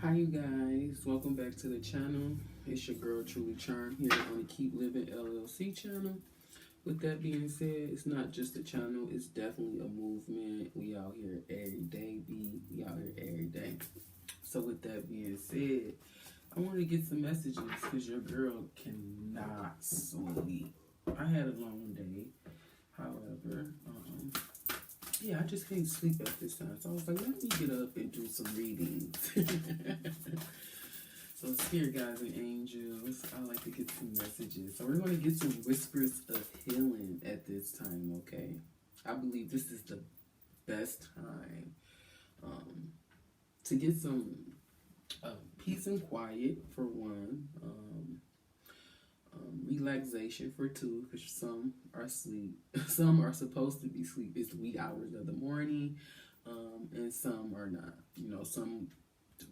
Hi you guys, welcome back to the channel. It's your girl Truly Charm here on the Keep Living LLC channel. With that being said, it's not just a channel, it's definitely a movement. We out here every day, we out here every day. So with that being said, I want to get some messages because your girl cannot sleep. I had a long day, however, yeah, I just can't sleep at this time. So I was like, let me get up and do some readings. So spirit guides and angels, I like to get some messages. So we're going to get some whispers of healing at this time, okay? I believe this is the best time to get some peace and quiet for one. Relaxation for two, because some are asleep. Some are supposed to be asleep. It's the wee hours of the morning, and some are not. You know, some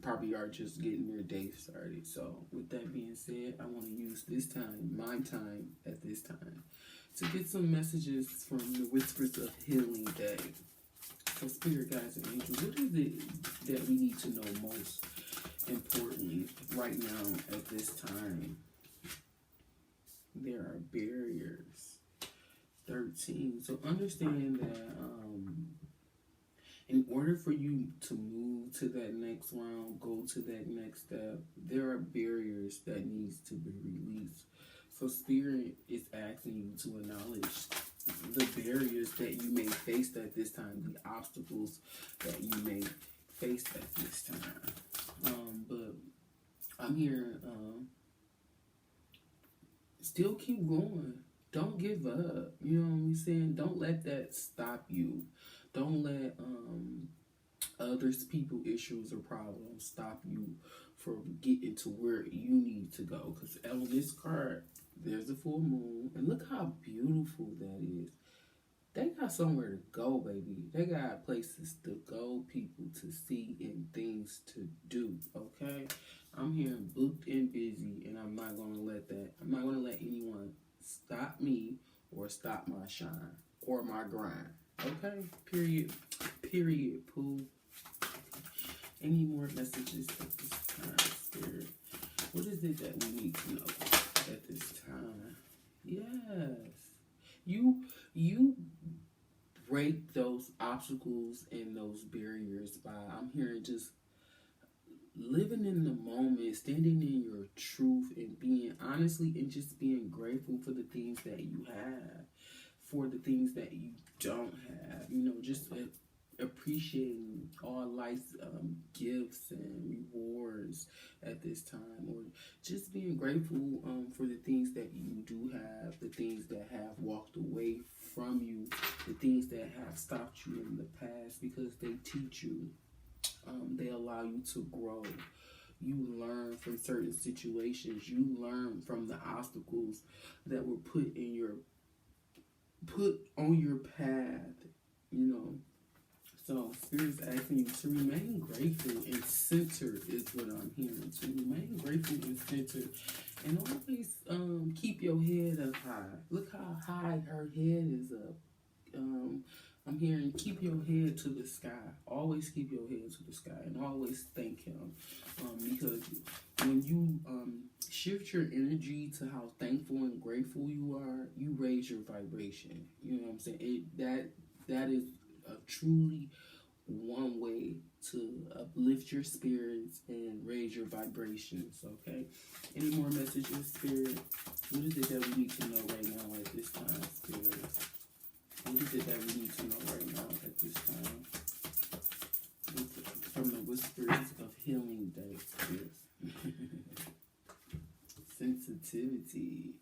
probably are just getting their day started. So with that being said, I want to use this time, my time at this time, to get some messages from the Whispers of Healing Day. So spirit guides and angels, what is it that we need to know most importantly right now at this time? There are barriers. 13. So understand that in order for you to move to that next round, go to that next step, there are barriers that needs to be released. So spirit is asking you to acknowledge the barriers that you may face at this time, the obstacles that you may face at this time. But I'm here. Still keep going. Don't give up. You know what I'm saying? Don't let that stop you. Don't let others, people, issues, or problems stop you from getting to where you need to go. Because on this card, there's a full moon. And look how beautiful that is. They got somewhere to go, baby. They got places to go, people to see, and things to do, okay? I'm here booked and busy, and I'm not going to let that, I'm not going to let anyone stop me or stop my shine or my grind, okay? Period. Period, poo. Any more messages at this time, spirit? What is it that we need to know at this time? Yes. You break those obstacles and those barriers by, I'm hearing, just living in the moment, standing in your truth, and being honestly and just being grateful for the things that you have, for the things that you don't have. You know, just appreciating all life's gifts and rewards at this time, or just being grateful for the things that you do have, the things that have walked away from you, the things that have stopped you in the past, because they teach you, they allow you to grow. You learn from certain situations. You learn from the obstacles that were put on your path, you know. So Spirit's asking you to remain grateful and centered is what I'm hearing. To remain grateful and centered. And always keep your head up high. Look how high her head is up. I'm hearing keep your head to the sky. Always keep your head to the sky and always thank him. Because when you shift your energy to how thankful and grateful you are, you raise your vibration. You know what I'm saying? That is a truly one way to uplift your spirits and raise your vibrations, okay? Any more messages, Spirit? What is it that we need to know right now at this time, Spirit? What is it that we need to know right now at this time? From the Whispers of Healing Day, Spirit. Sensitivity.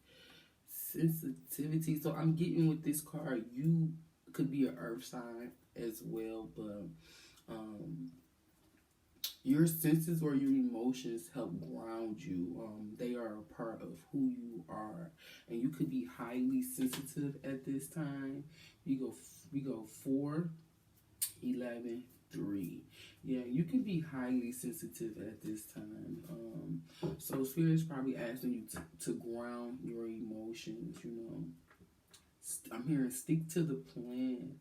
So I'm getting with this card, you could be an earth sign as well, but your senses or your emotions help ground you. They are a part of who you are, and you could be highly sensitive at this time. We go 4, 11, 3. Yeah, you can be highly sensitive at this time. So Spirit's probably asking you to ground your emotions, you know. I'm hearing stick to the plan.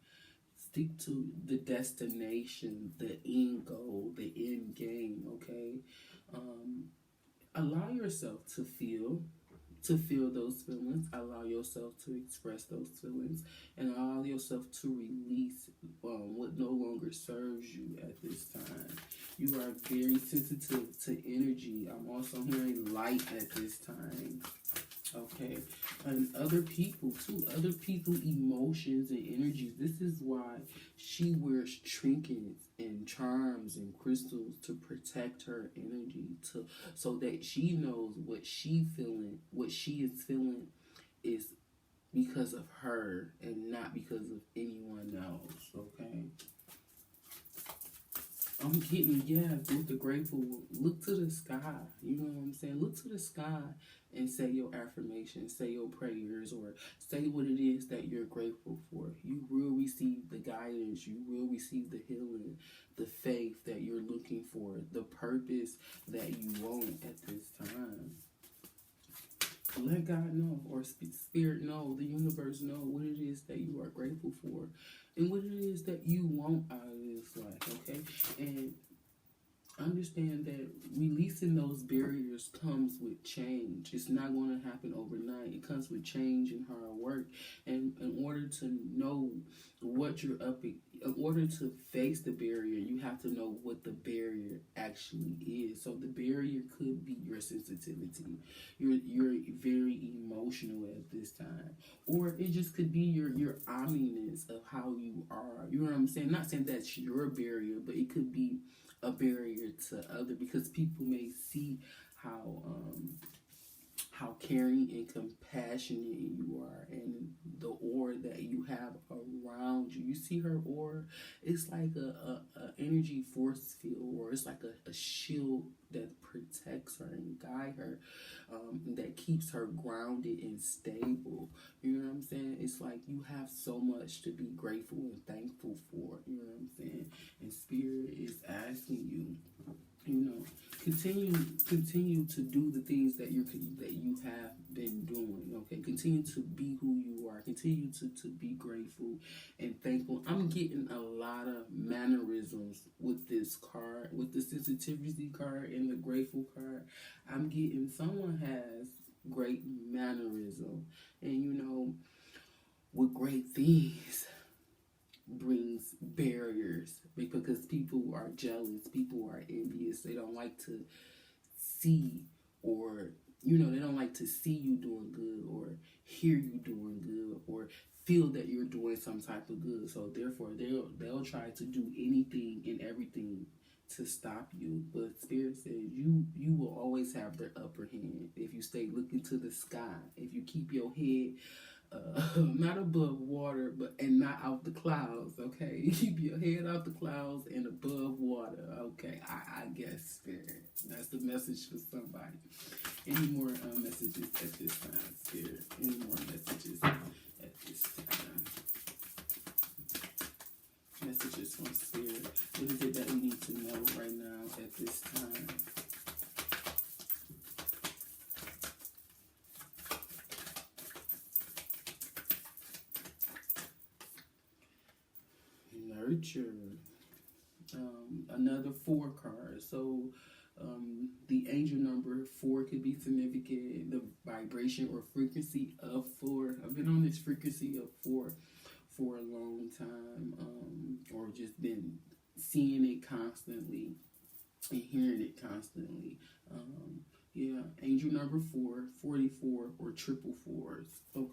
Stick to the destination, the end goal, the end game, okay? Um, Allow yourself to feel those feelings, allow yourself to express those feelings, and allow yourself to release what no longer serves you at this time. You are very sensitive to energy. I'm also hearing light at this time. Okay, and other people too, other people emotions and energies. This is why she wears trinkets and charms and crystals to protect her energy, to so that she knows what she is feeling is because of her and not because of anyone else. Okay, I'm getting, yeah, with the grateful, look to the sky. You know what I'm saying? Look to the sky and say your affirmations, say your prayers, or say what it is that you're grateful for. You will receive the guidance, you will receive the healing, the faith that you're looking for, the purpose that you want at this time. Let God know, or Spirit know, the universe know what it is that you are grateful for and what it is that you want out of this life, okay? And understand that releasing those barriers comes with change. It's not going to happen overnight. It comes with change and hard work. And in order to know what you're up in order to face the barrier, you have to know what the barrier actually is. So the barrier could be your sensitivity. You're very emotional at this time. Or it just could be your omniness of how you are. You know what I'm saying? Not saying that's your barrier, but it could be a barrier to other, because people may see how caring and compassionate you are, and the aura that you have around you. You see her aura, it's like a energy force field, or it's like a shield that protects her and guide her, that keeps her grounded and stable. You know what I'm saying? It's like you have so much to be grateful and thankful for. You know what I'm saying? And Spirit is asking you, you know, continue to do the things that you have been doing. Okay, continue to be who you are. Continue to be grateful and thankful. I'm getting a lot of mannerisms with this card, with the sensitivity card and the grateful card. I'm getting, someone has great mannerism, and you know, with great things brings barriers, because people are jealous, people are envious. They don't like to see, or you know, they don't like to see you doing good, or hear you doing good, or feel that you're doing some type of good. So therefore they'll try to do anything and everything to stop you. But Spirit says you will always have the upper hand if you stay looking to the sky, if you keep your head not above water, but and not out the clouds. Okay, you keep your head out the clouds and above water. Okay, I guess, Spirit, that's the message for somebody. Any more messages at this time, Spirit? Any more messages at this time? Messages from Spirit. What is it that we need to know right now at this time? Nurture. Another 4 card. So the angel number 4 could be significant. The vibration or frequency of 4. I've been on this frequency of 4 for a long time, or just been seeing it constantly and hearing it constantly. Yeah, angel number 4, 44, or triple fours. So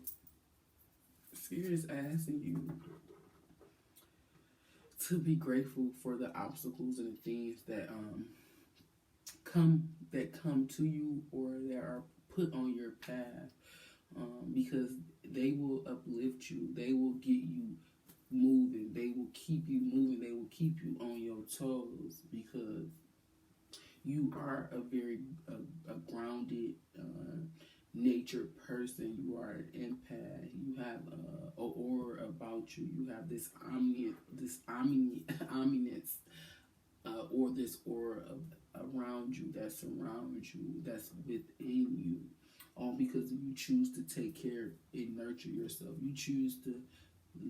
Spirit is asking you to be grateful for the obstacles and the things that come to you, or that are put on your path, because they will uplift you, they will get you moving, they will keep you moving, they will keep you on your toes, because you are a very grounded nature person. You are an empath. You have an aura about you. You have this ominous or this aura around you, that surrounds you, that's within you, all because you choose to take care and nurture yourself. You choose to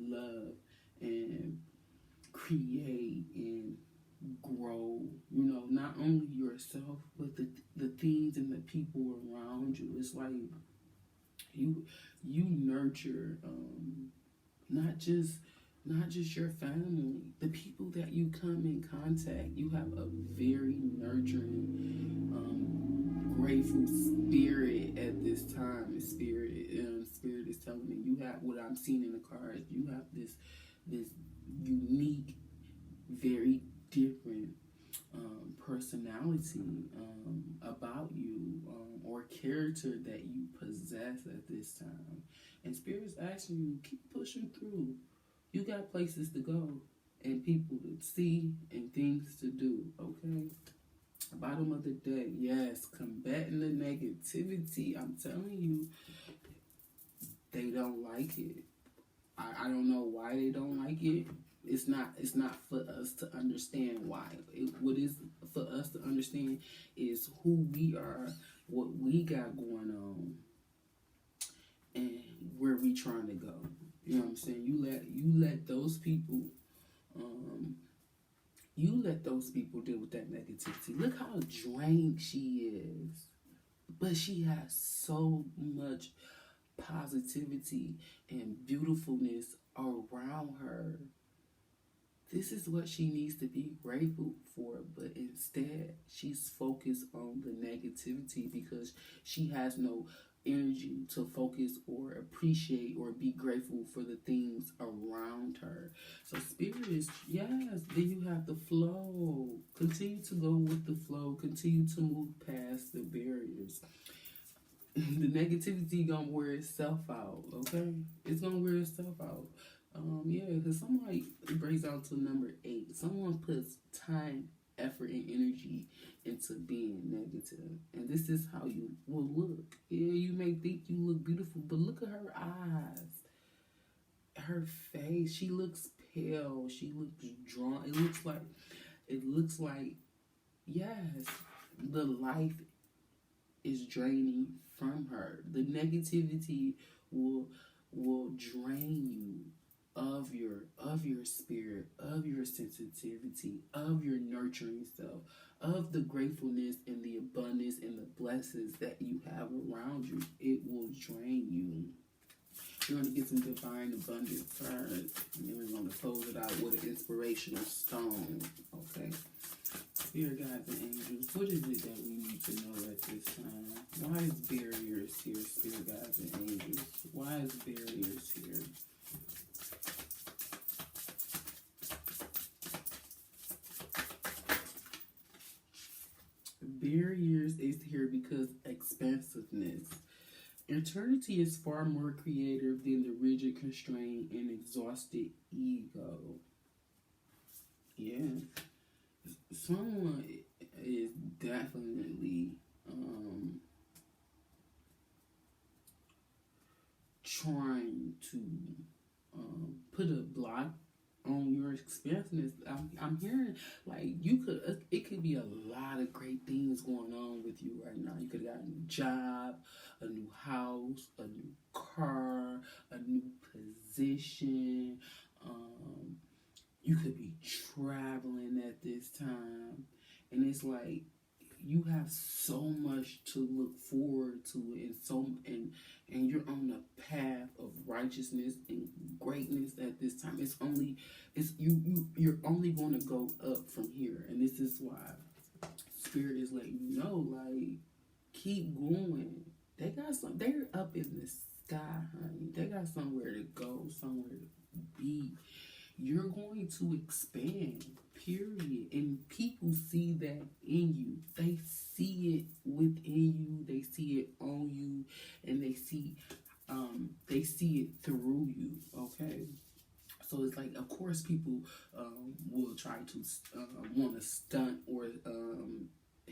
love and create and grow, you know, not only yourself, but the things and the people around you. It's like you you nurture not just your family, the people that you come in contact. You have a very nurturing, grateful spirit at this time. Spirit is telling me you have what I'm seeing in the cards. You have this unique, very different personality about you, or character that you possess at this time. And Spirit's asking you, keep pushing through. You got places to go and people to see and things to do, okay? Bottom of the day, yes, combating the negativity. I'm telling you, they don't like it. I don't know why they don't like it. It's not for us to understand why. What is for us to understand is who we are, what we got going on, and where we trying to go. You know what I'm saying? You let those people deal with that negativity. Look how drained she is. But she has so much positivity and beautifulness around her. This is what she needs to be grateful for, but instead she's focused on the negativity because she has no energy to focus or appreciate or be grateful for the things around her. So Spirit is, yes, then you have to flow. Continue to go with the flow. Continue to move past the barriers. The negativity gonna wear itself out, okay? It's gonna wear itself out. Yeah, because somebody breaks down to number 8. Someone puts time, effort, and energy into being negative. And this is how you will look. Yeah, you may think you look beautiful, but look at her eyes. Her face, she looks pale. She looks drawn. It looks like, yes, the life is draining from her. The negativity will drain you of your spirit, of your sensitivity, of your nurturing self, of the gratefulness and the abundance and the blessings that you have around you. It will drain you. We're going to get some divine abundance cards, and then we're going to close it out with an inspirational stone. Okay. Spirit guides and angels, what is it that we need to know at this time? Why is barriers here, spirit guides and angels? Why is barriers here? Barriers is here because expansiveness. Eternity is far more creative than the rigid, constrained, and exhausted ego. Yeah. Someone is definitely trying to put a block on your expansiveness. I'm hearing like it could be a lot of great things going on with you right now. You could have got a new job, a new house, a new car, a new position. You could be traveling at this time, and it's like you have so much to look forward to, and you're on the path of righteousness and greatness at this time. You're only going to go up from here, and this is why Spirit is letting you know, like, keep going. They're up in the sky, honey. They got somewhere to go, somewhere to be. You're going to expand, period. And people see that in you. They see it within you. They see it on you, and they see it through you. Okay. So it's like, of course, people will try to want to stunt or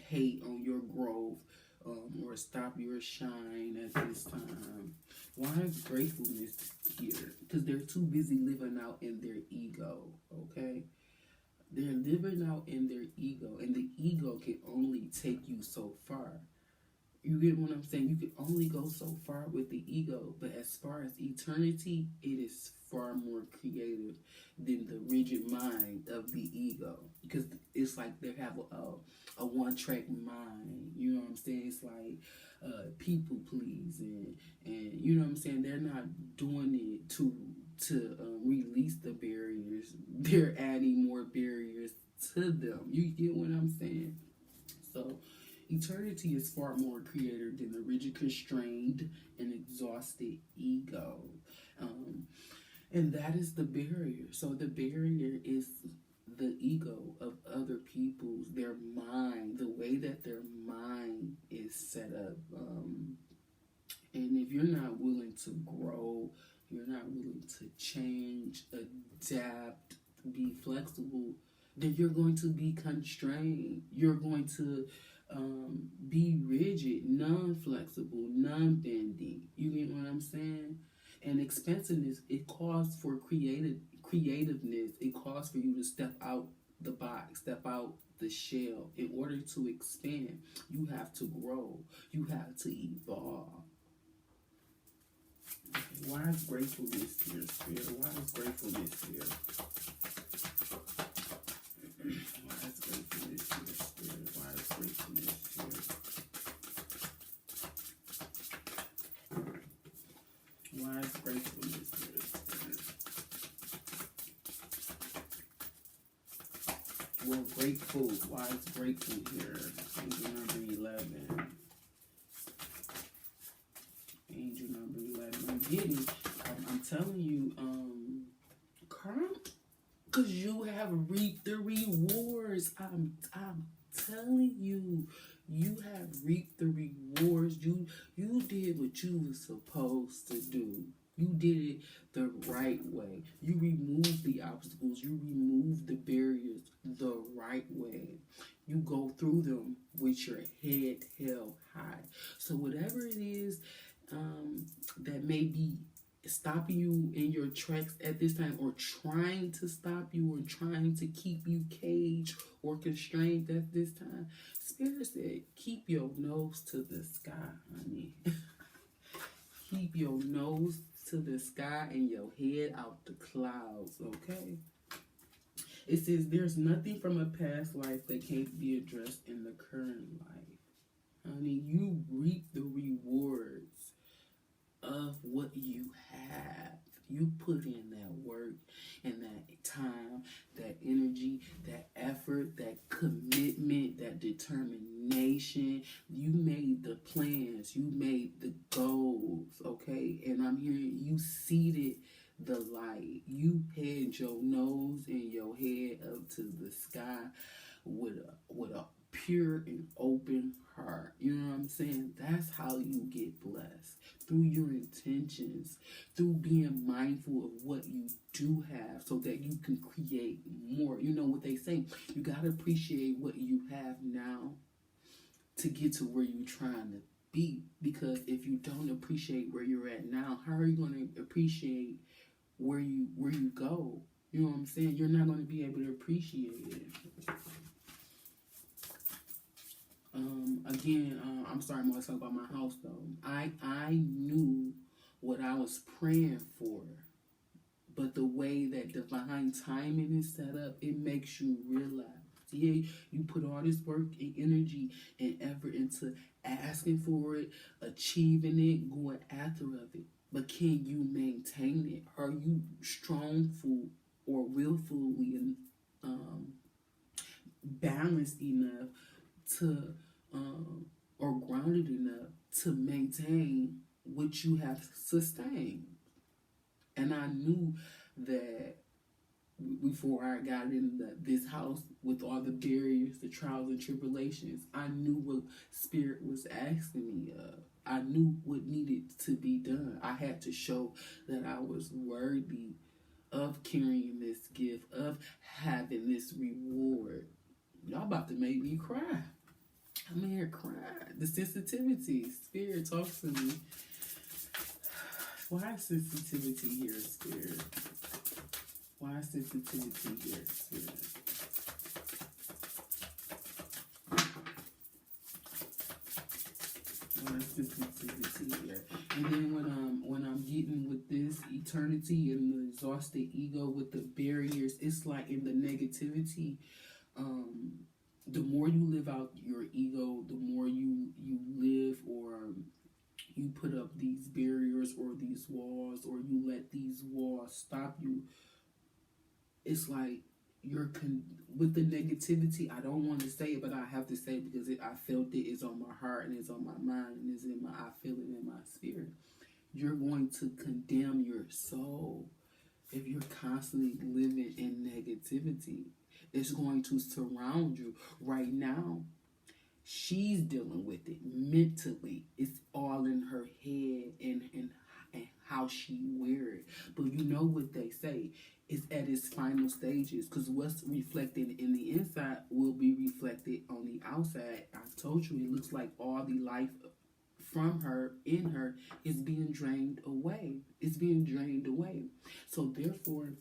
hate on your growth, or stop your shine at this time. Why is gratefulness here? Because they're too busy living out in their ego, okay? They're living out in their ego, and the ego can only take you so far. You get what I'm saying? You can only go so far with the ego, but as far as eternity, it is far more creative than the rigid mind of the ego, because it's like they have a one track mind. You know what I'm saying? It's like people pleasing, and you know what I'm saying. They're not doing it to release the barriers. They're adding more barriers to them. You get what I'm saying? So eternity is far more creative than the rigid, constrained, and exhausted ego. And that is the barrier. So the barrier is the ego of other people's, their mind, the way that their mind is set up. And if you're not willing to grow, you're not willing to change, adapt, be flexible, then you're going to be constrained. You're going to be rigid, non-flexible, non-bending. You get what I'm saying? And expansiveness, it calls for creativeness. It calls for you to step out the box, step out the shell. In order to expand, you have to grow. You have to evolve. Why is gratefulness here, Spirit? Why is gratefulness here? Why is gratefulness here, Spirit? Why is gratefulness here? Why is gratefulness here, Spirit? Well, grateful. Why is grateful here? Angel number 11. Angel number 11. I'm telling you, karma, because you have reaped the rewards. I'm telling you, you have reaped the rewards. You did what you were supposed to do. You did it the right way. You removed the obstacles. You removed the barriers the right way. You go through them with your head held high. So whatever it is that may be stopping you in your tracks at this time, or trying to stop you, or trying to keep you caged or constrained at this time, Spirit said, keep your nose to the sky, honey. Keep your nose to the sky and your head out the clouds, okay? It says there's nothing from a past life that can't be addressed in the current life. Honey, you reap the rewards of what you have. You put in that work and that time, that energy, that effort, that commitment, that determination. You made the plans, you made the goals, okay? And I'm hearing you seeded the light. You had your nose and your head up to the sky with a pure and open heart. You know what I'm saying? That's how you get blessed. Through your intentions, through being mindful of what you do have so that you can create more. You know what they say, you got to appreciate what you have now to get to where you're trying to be. Because if you don't appreciate where you're at now, how are you going to appreciate where you go? You know what I'm saying? You're not going to be able to appreciate it. I'm sorry, I'm always talking about my house though. I knew what I was praying for, but the way that divine timing is set up, it makes you realize, yeah, you put all this work and energy and effort into asking for it, achieving it, going after of it. But can you maintain it? Are you strongful or willfully balanced enough to or grounded enough to maintain what you have sustained? And I knew that before I got in this house with all the barriers, the trials and tribulations, I knew what Spirit was asking me of. I knew what needed to be done. I had to show that I was worthy of carrying this gift, of having this reward. Y'all about to make me cry. I'm in here crying. The sensitivity. Spirit, talk to me. Why sensitivity here, Spirit? Why sensitivity here, Spirit? sensitivity here. And then when I'm getting with this eternity and the exhausted ego with the barriers, it's like in the negativity. The more you live out your ego, the more you live, or you put up these barriers or these walls, or you let these walls stop you. It's like with the negativity. I don't want to say it, but I have to say it because I felt it. It's on my heart and it's on my mind and I feel it in my spirit. You're going to condemn your soul if you're constantly living in negativity. It's going to surround you. Right now, she's dealing with it mentally. It's all in her head and how she wear it. But you know what they say, it's at its final stages, because what's reflected in the inside will be reflected on the outside. I told you, it looks like all the life from her, in her, is being drained away. It's being drained away. So therefore,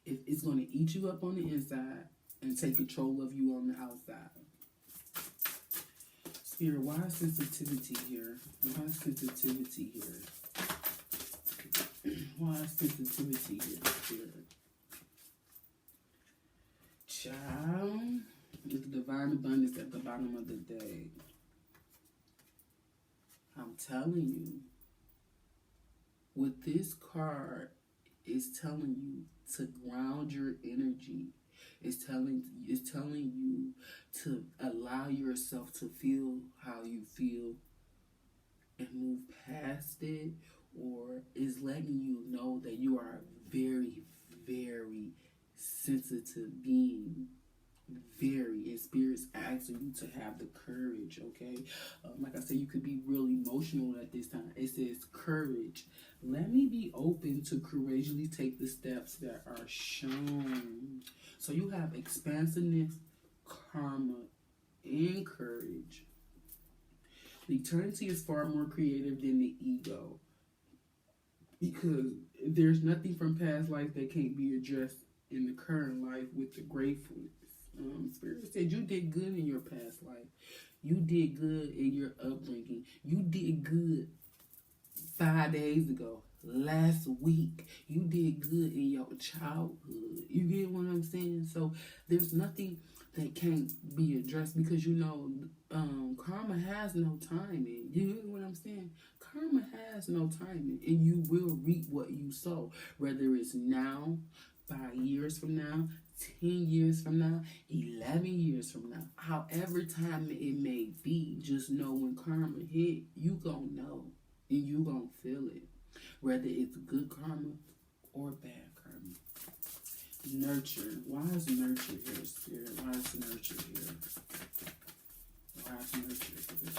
if it's going to eat you up on the inside and take control of you on the outside. Spirit, why sensitivity here? Why sensitivity here? Why sensitivity here, Spirit? Child, with the divine abundance at the bottom of the day. I'm telling you, with this card, it's telling you to ground your energy. It's telling you to allow yourself to feel how you feel and move past it, or is letting you know that you are a very, very sensitive being. And Spirit's asking you to have the courage, okay? Like I said, you could be really emotional at this time. It says courage. Let me be open to courageously take the steps that are shown. So you have expansiveness, karma, and courage. The eternity is far more creative than the ego, because there's nothing from past life that can't be addressed in the current life with the gratefulness. Spirit said you did good in your past life. You did good in your upbringing. You did good 5 days ago, last week. You did good in your childhood. You get what I'm saying? So there's nothing that can't be addressed, because you know karma has no timing. You get what I'm saying? Karma has no timing, and you will reap what you sow, whether it's now, 5 years from now, 10 years from now, 11 years from now, however time it may be. Just know when karma hit, you gonna know and you gonna feel it, whether it's good karma or bad karma. Nurture. Why is nurture here, Spirit? Why is nurture here? Why is nurture here?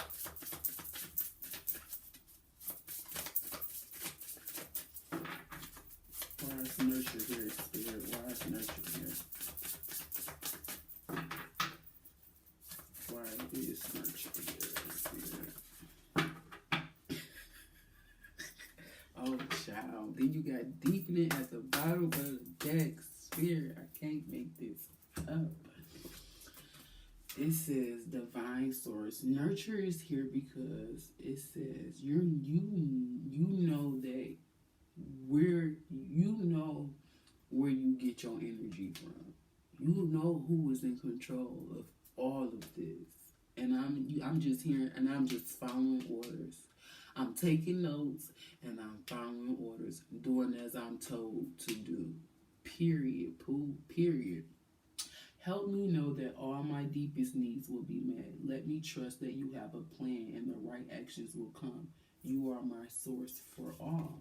Why is nurture here, Spirit? Why is nurture here? Why is nurture here, Spirit? Oh, child. Then you got deepening at the bottom of the deck, Spirit. I can't make this up. It says divine source. Nurture is here because it says you know that where you get your energy from. You know who is in control of all of this. And I'm just hearing, and I'm just following orders. I'm taking notes and I'm following orders, doing as I'm told to do. Period. Pooh. Period. Help me know that all my deepest needs will be met. Let me trust that you have a plan and the right actions will come. You are my source for all.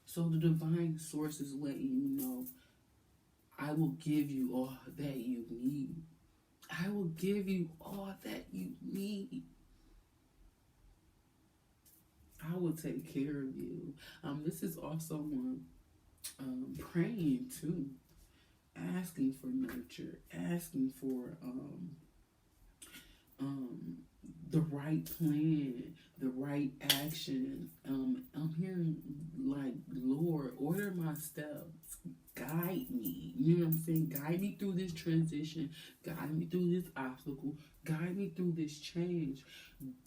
So the divine source is letting you know, I will give you all that you need. I will give you all that you need. I will take care of you. This is also one praying too, asking for nurture, asking for the right plan, the right action. I'm hearing like, Lord, order my steps, guide me. You know what I'm saying? Guide me through this transition. Guide me through this obstacle. Guide me through this change.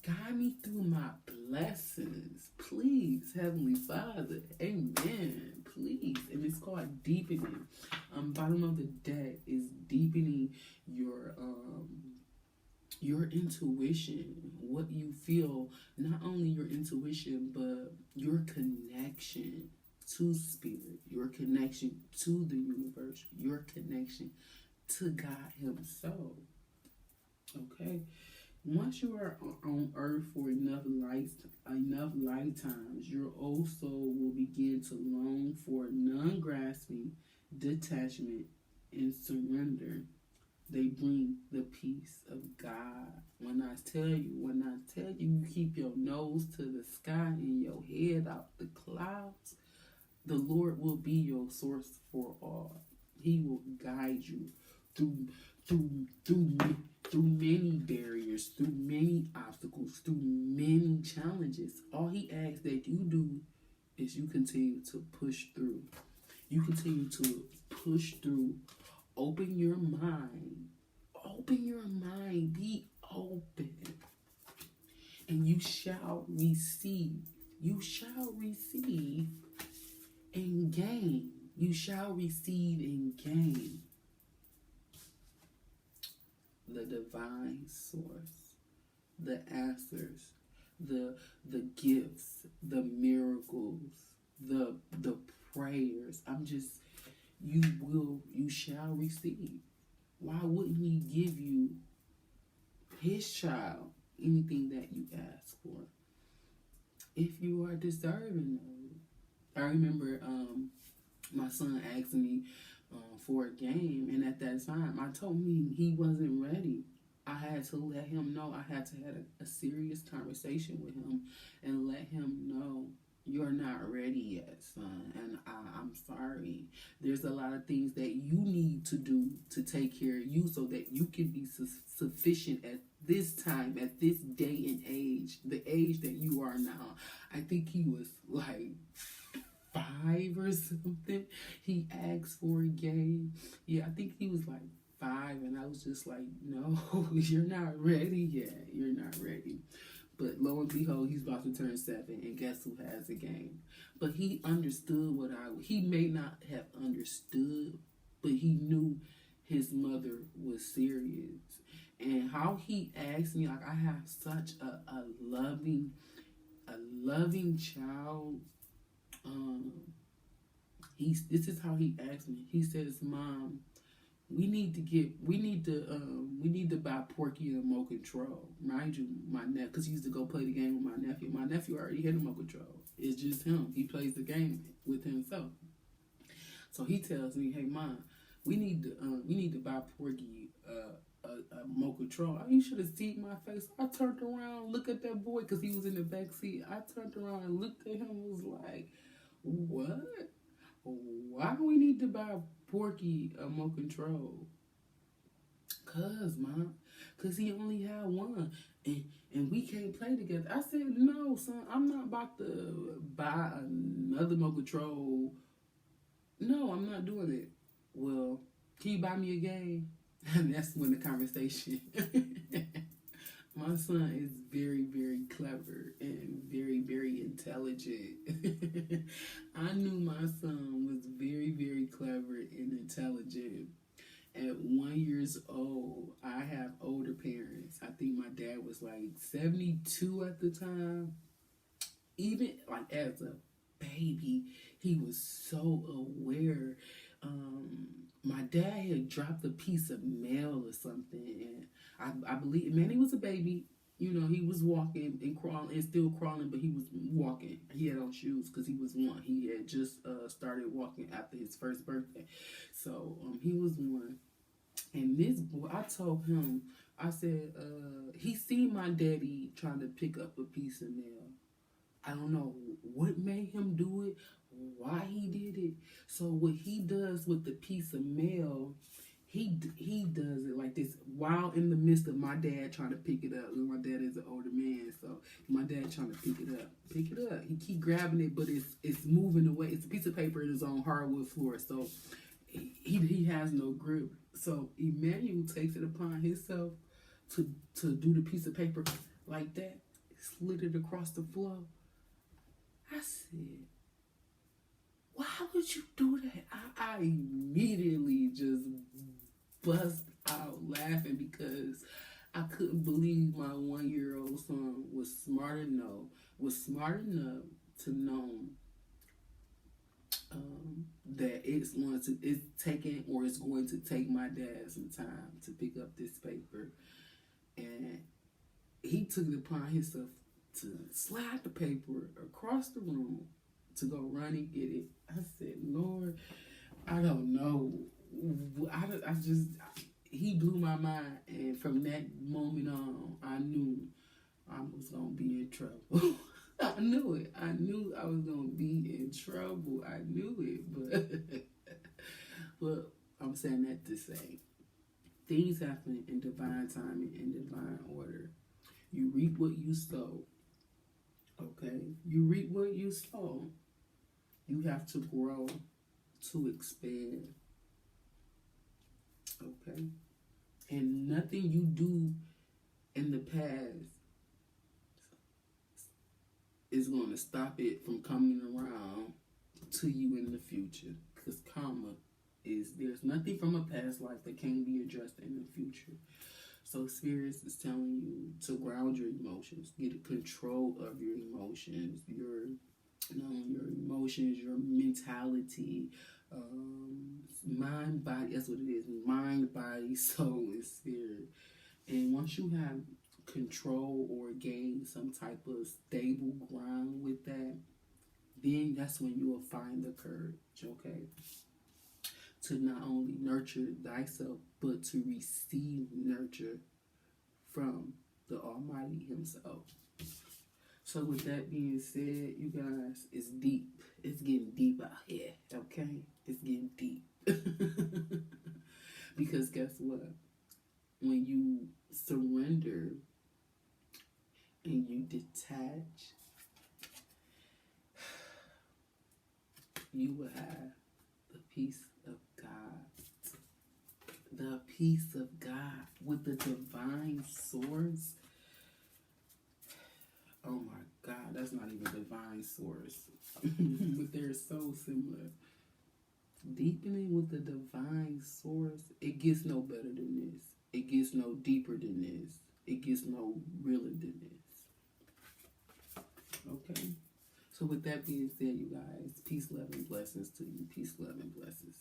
Guide me through my blessings. Please, Heavenly Father. Amen. Please. And it's called deepening. Bottom of the deck is deepening your intuition, what you feel, not only your intuition, but your connection to spirit, your connection to the universe, your connection to God Himself. Okay? Once you are on earth for enough lifetimes, your old soul will begin to long for non-grasping, detachment, and surrender. They bring the peace of God. When I tell you keep your nose to the sky and your head out the clouds, the Lord will be your source for all. He will guide you through many barriers, through many obstacles, through many challenges. All He asks that you do is you continue to push through. You continue to push through. Open your mind. Open your mind. Be open. And you shall receive. You shall receive and gain. You shall receive and gain. The divine source, the answers, the gifts, the miracles, the prayers. You shall receive. Why wouldn't He give you His child anything that you ask for? If you are deserving of it. I remember my son asked me for a game, and at that time I told him he wasn't ready. I had to let him know. I had to have a serious conversation with him and let him know, you're not ready yet, son, and I'm sorry. There's a lot of things that you need to do to take care of you so that you can be sufficient at this time, at this day and age, the age that you are now. I think he was like 5 or something. He asked for a game. Yeah, I think he was like 5, and I was just like, no, you're not ready yet. You're not ready. But lo and behold, he's about to turn 7, and guess who has a game? But he understood he may not have understood, but he knew his mother was serious. And how he asked me, like, I have such a loving child. This is how he asked me. He says, Mom, we need to buy Porky a remote control. Mind you, my nephew, because he used to go play the game with my nephew. My nephew already had a remote control. It's just him. He plays the game with himself. So he tells me, hey, Mom, we need to buy Porky a remote control. You should have seen my face. I turned around, look at that boy, because he was in the back seat. I turned around and looked at him and was like, what? Why do we need to buy Porky a remote control? Cause he only had one, and we can't play together. I said, no, son, I'm not about to buy another remote control. No, I'm not doing it. Well, can you buy me a game? And that's when the conversation. My son is very, very clever and very, very intelligent. I knew my son was very, very clever and intelligent. At 1 year old, I have older parents. I think my dad was like 72 at the time. Even like as a baby, he was so aware. My dad had dropped a piece of mail or something, and I believe, man, he was a baby. You know, he was walking and crawling and still crawling, but he was walking. He had on shoes because he was 1. He had just started walking after his first birthday. So he was 1. And this boy, I told him, I said, he seen my daddy trying to pick up a piece of mail. I don't know what made him do it, why he did it. So what he does with the piece of mail, he does it like this while in the midst of my dad trying to pick it up. My dad is an older man, so my dad trying to pick it up. He keep grabbing it, but it's moving away. It's a piece of paper in his own hardwood floor, so he has no grip. So Emmanuel takes it upon himself to do the piece of paper like that, slid it across the floor. I said, why would you do that? I immediately just bust out laughing because I couldn't believe my 1-year-old son was smart enough to know that it's going to take my dad some time to pick up this paper, and he took it upon himself to slide the paper across the room to go run and get it. I said, Lord, I don't know. He blew my mind. And from that moment on, I knew I was going to be in trouble. I knew it. I knew I was going to be in trouble. I knew it. But I'm saying that to say, things happen in divine timing, in divine order. You reap what you sow. Okay? You reap what you sow. You have to grow to expand. Okay? And nothing you do in the past is going to stop it from coming around to you in the future. Because there's nothing from a past life that can't be addressed in the future. So Spirits is telling you to ground your emotions, get control of your emotions, your emotions, your mentality, mind, body. That's what it is: mind, body, soul, and spirit. And once you have control or gain some type of stable ground with that, then that's when you will find the courage, okay, to not only nurture thyself, but to receive nurture from the Almighty Himself. So with that being said, you guys, it's deep. It's getting deep out here, okay? It's getting deep. Because guess what? When you surrender and you detach, you will have the peace of God. The peace of God with the divine source. Oh my God, that's not even divine source. But they're so similar. Deepening with the divine source, it gets no better than this. It gets no deeper than this. It gets no realer than this. Okay? So with that being said, you guys, peace, love, and blessings to you. Peace, love, and blessings.